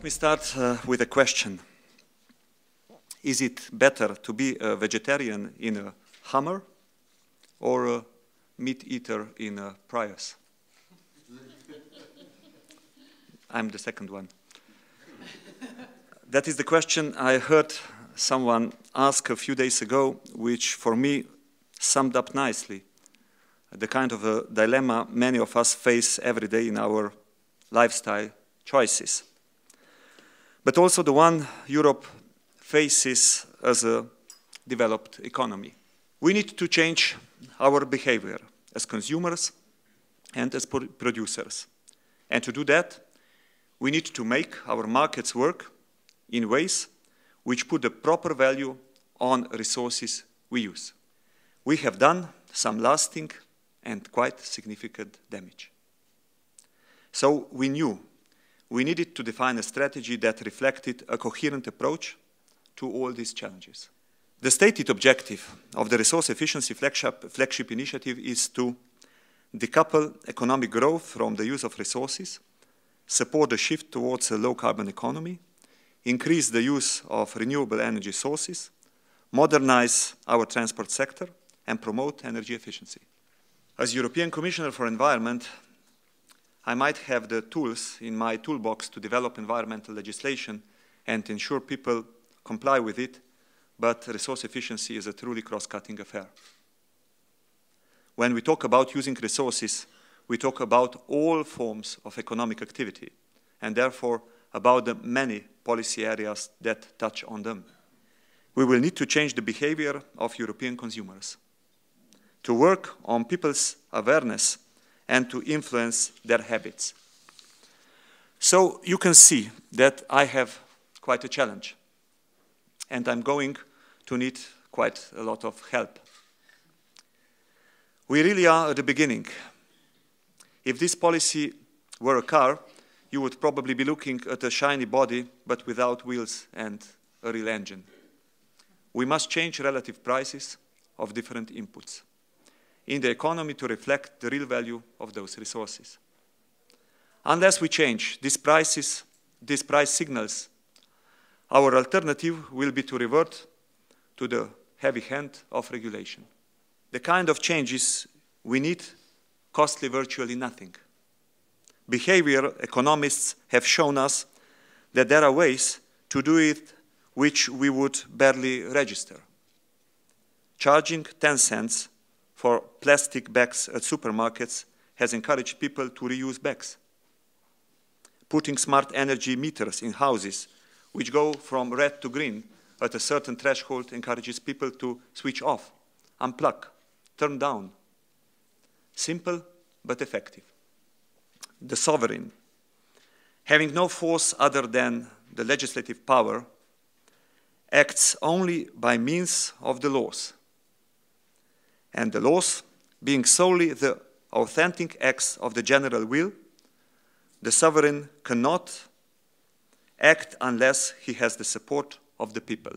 Let me start with a question. Is it better to be a vegetarian in a Hummer or a meat eater in a Prius? I'm the second one. That is the question I heard someone ask a few days ago, which for me summed up nicely the kind of a dilemma many of us face every day in our lifestyle choices. But also the one Europe faces as a developed economy. We need to change our behavior as consumers and as producers. And to do that, we need to make our markets work in ways which put the proper value on resources we use. We have done some lasting and quite significant damage. So we knew we needed to define a strategy that reflected a coherent approach to all these challenges. The stated objective of the Resource Efficiency Flagship Initiative is to decouple economic growth from the use of resources, support the shift towards a low-carbon economy, increase the use of renewable energy sources, modernize our transport sector, and promote energy efficiency. As European Commissioner for Environment, I might have the tools in my toolbox to develop environmental legislation and ensure people comply with it, but resource efficiency is a truly cross-cutting affair. When we talk about using resources, we talk about all forms of economic activity, and therefore about the many policy areas that touch on them. We will need to change the behavior of European consumers, to work on people's awareness and to influence their habits. So you can see that I have quite a challenge, and I'm going to need quite a lot of help. We really are at the beginning. If this policy were a car, you would probably be looking at a shiny body, but without wheels and a real engine. We must change relative prices of different inputs in the economy to reflect the real value of those resources. Unless we change these price signals, our alternative will be to revert to the heavy hand of regulation. The kind of changes we need costly virtually nothing. Behavior economists have shown us that there are ways to do it which we would barely register. Charging 10 cents for plastic bags at supermarkets has encouraged people to reuse bags. Putting smart energy meters in houses, which go from red to green at a certain threshold, encourages people to switch off, unplug, turn down. Simple but effective. The sovereign, having no force other than the legislative power, acts only by means of the laws. And the laws, being solely the authentic acts of the general will, the sovereign cannot act unless he has the support of the people.